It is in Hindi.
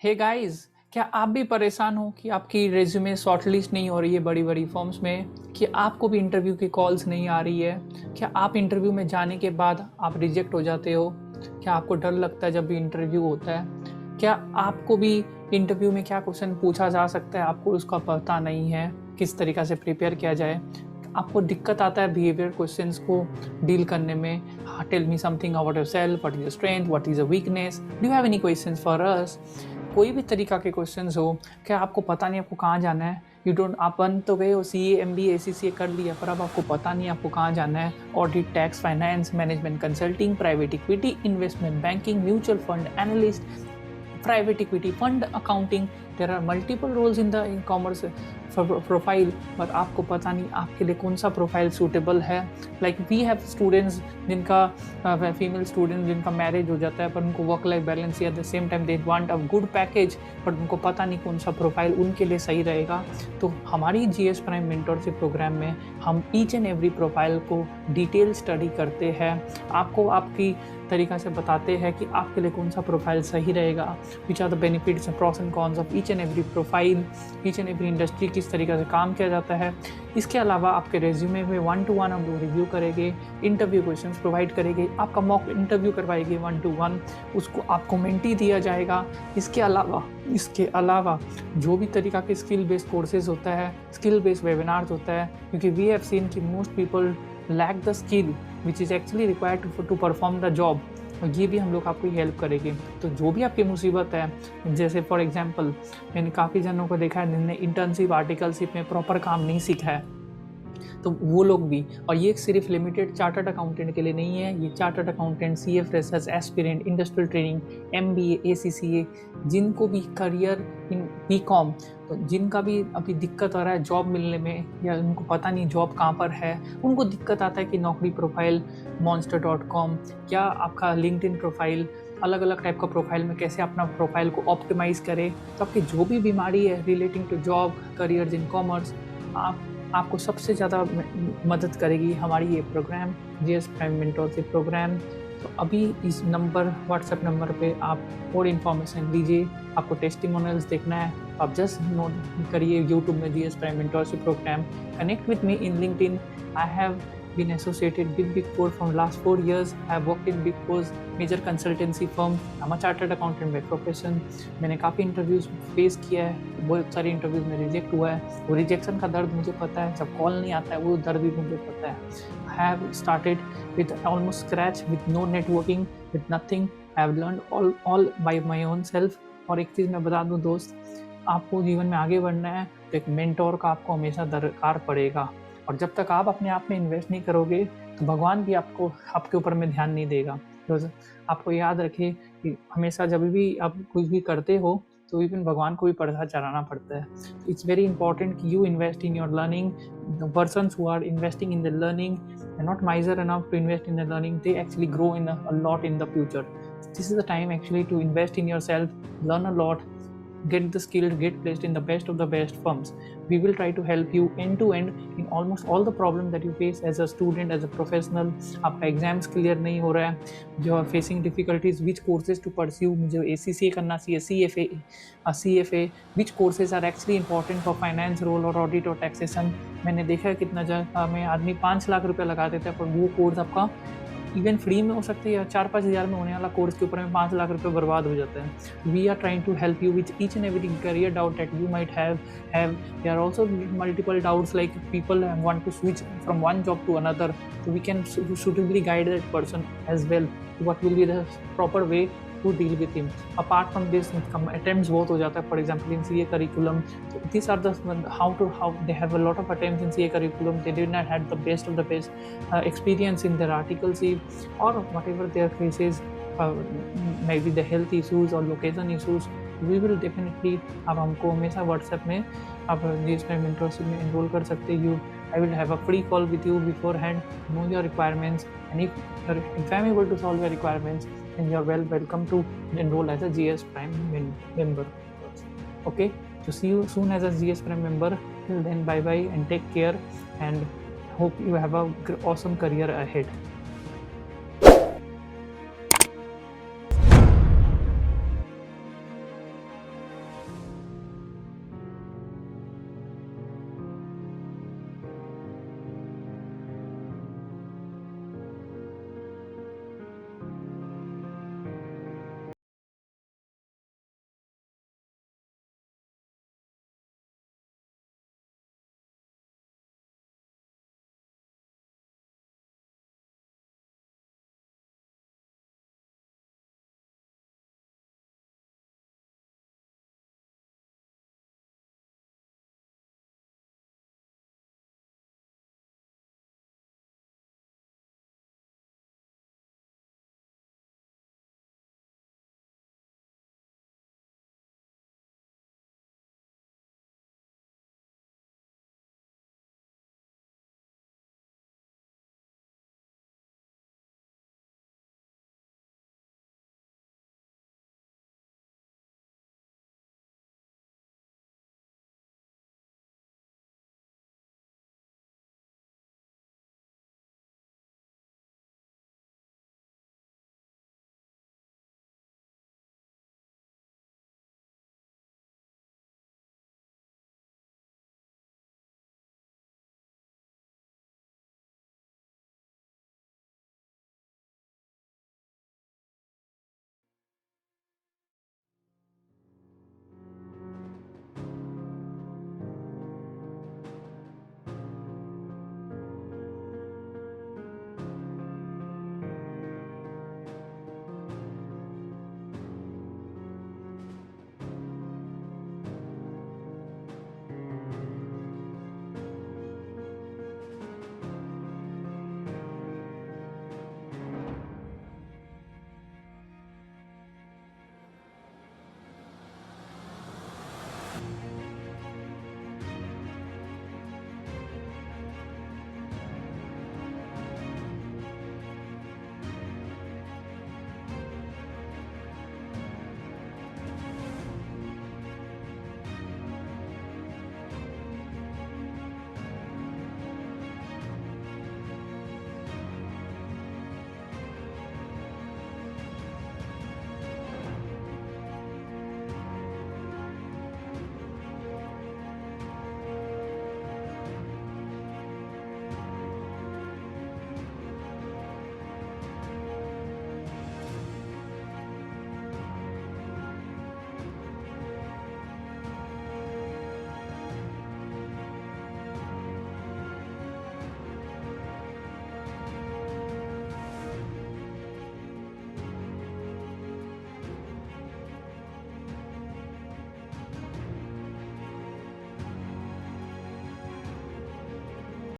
हे गाइस, क्या आप भी परेशान हो कि आपकी रेज्यूमे शॉर्टलिस्ट नहीं हो रही है बड़ी बड़ी फर्म्स में, कि आपको भी इंटरव्यू की कॉल्स नहीं आ रही है? क्या आप इंटरव्यू में जाने के बाद आप रिजेक्ट हो जाते हो? क्या आपको डर लगता है जब भी इंटरव्यू होता है? क्या आपको भी इंटरव्यू में क्या क्वेश्चन पूछा जा सकता है आपको उसका पता नहीं है, किस तरीक़ा से प्रिपेयर किया जाए? आपको दिक्कत आता है बिहेवियर क्वेश्चंस को डील करने में? Tell me something about yourself, what is your strength, what is your weakness, do you have any questions for us? कोई भी तरीका के क्वेश्चंस हो, क्या आपको पता नहीं आपको कहाँ जाना है? यू डोंट, आप बन तो गए हो सीए, एमबीए, एसीसीए कर लिया, पर अब आपको पता नहीं आपको कहाँ जाना है। Audit, tax, finance, management consulting, private equity, investment banking, mutual fund analyst, private equity, fund accounting. There are multiple roles in the commerce profile, पर आपको पता नहीं आपके लिए कौन सा प्रोफाइल सूटेबल है। लाइक वी हैव स्टूडेंट्स जिनका फीमेल स्टूडेंट जिनका मैरिज हो जाता है, पर उनको वर्क लाइफ बैलेंस या the same time they want a good package, but उनको पता नहीं कौन सा प्रोफाइल उनके लिए सही रहेगा। तो हमारी जीएस प्राइम मेंटरशिप प्रोग्राम में हम ईच एंड एवरी प्रोफाइल को डिटेल स्टडी करते हैं, आपको आपकी तरीक़ा से बताते हैं कि आपके लिए कौन सा प्रोफाइल सही रहेगा, which are the benefits and pros and cons of each and every profile, each and every industry किस तरीक़े से काम किया जाता है। इसके अलावा आपके रेज्यूमे में 1-to-1 हम लोग रिव्यू करेंगे, इंटरव्यू क्वेश्चंस प्रोवाइड करेंगे, आपका मॉक इंटरव्यू करवाएंगे 1-to-1, उसको आपको मेंटी दिया जाएगा। इसके अलावा जो भी तरीक़ा के स्किल बेस्ड कोर्सेज होता है, स्किल बेस्ड वेबिनार्स होता है, क्योंकि वी हैव सीन कि most people lack the skill which is actually required to perform the job, और ये भी हम लोग आपको हेल्प करेंगे। तो जो भी आपकी मुसीबत है, जैसे फॉर एग्जांपल मैंने काफ़ी जनों को देखा है जिन्होंने इंटर्नशिप, आर्टिकलशिप में प्रॉपर काम नहीं सीखा है, तो वो लोग भी, और ये सिर्फ लिमिटेड चार्टर्ड अकाउंटेंट के लिए नहीं है, ये chartered accountant, CA freshers, aspirant, industrial training, MBA, ACCA, जिनको भी करियर इन बीकॉम, तो जिनका भी अभी दिक्कत आ रहा है जॉब मिलने में, या उनको पता नहीं जॉब कहाँ पर है, उनको दिक्कत आता है कि नौकरी प्रोफाइल, monster.com, क्या आपका लिंक्डइन प्रोफाइल, अलग अलग टाइप का प्रोफाइल में कैसे अपना प्रोफाइल को ऑप्टिमाइज़ करें। तो आपकी जो भी बीमारी है relating to job, career in commerce, आपको सबसे ज़्यादा मदद करेगी हमारी ये program, GS prime mentorship program. तो अभी इस नंबर, व्हाट्सएप नंबर पे आप और इन्फॉर्मेशन लीजिए। आपको टेस्टिमोनियल्स देखना है, आप जस्ट नोट करिए यूट्यूब में GS prime mentorship program. Connect with me in LinkedIn. I have been associated with Big Four from last 4 years. I have worked in Big Four's major consultancy firm. I'm a chartered accountant by profession. मैंने काफ़ी इंटरव्यूज़ फेस किया है, बहुत सारे इंटरव्यूज़ में रिजेक्ट हुआ है। वो रिजेक्शन का दर्द मुझे पता है, जब कॉल नहीं आता है वो दर्द भी मुझे पता है। I have started with almost scratch, with no networking, with nothing. I have learned all by my own self. और एक चीज़ मैं बता दूँ दोस्त, आपको जीवन में आगे बढ़ना है तो एक मेंटोर का आपको हमेशा दरकार पड़ेगा, और जब तक आप अपने आप में इन्वेस्ट नहीं करोगे तो भगवान भी आपके ऊपर में ध्यान नहीं देगा। तो आपको याद रखिए कि हमेशा जब भी आप कुछ भी करते हो तो इवन भगवान को भी पैसा चढ़ाना पड़ता है। इट्स वेरी इंपॉर्टेंट कि you invest in your learning. The persons who are investing in the learning are not miser enough to invest in the learning, they actually grow in a lot in the future. This is the time actually to invest in yourself, learn a lot, get the skill, get placed in the best of the best firms. We will try to help you end to end in almost all the problems that you face as a student, as a professional. आपका एग्जाम्स क्लियर नहीं हो रहा है, जो are facing difficulties, which courses to pursue, मुझे ACCA करना चाहिए, CFA, which courses are actually important for finance role और ऑडिट और टैक्सेशन। मैंने देखा है कितना जगह में आदमी 5 लाख रुपये लगा देता है, पर वो कोर्स आपका इवन फ्री में हो सकती है, या 4-5 हज़ार में होने वाला कोर्स के ऊपर में 5 लाख रुपए बर्बाद हो जाते हैं। We are trying to help you with each and every career doubt that you might have. There are also multiple doubts, like people want to switch from one job to another, so we can suitably guide that person as well to what will be the proper way to deal with him. Apart from this, attempts बहुत हो जाता है, for example in CA curriculum, so these are the how they have a lot of attempts in CA curriculum, they did not have the best of the best experience in their articles or whatever their cases, maybe the health issues or location issues. We will definitely, आप हमको हमेशा व्हाट्सएप में आप जीएस प्राइम मेंटरशिप में एनरोल कर सकते हो। I will have a free call with you beforehand, know your requirements, and if I am able to solve your requirements, then you are welcome to enroll as a GS Prime member. Okay, so see you soon as a GS Prime member. Till then, bye bye and take care, and hope you have a awesome career ahead.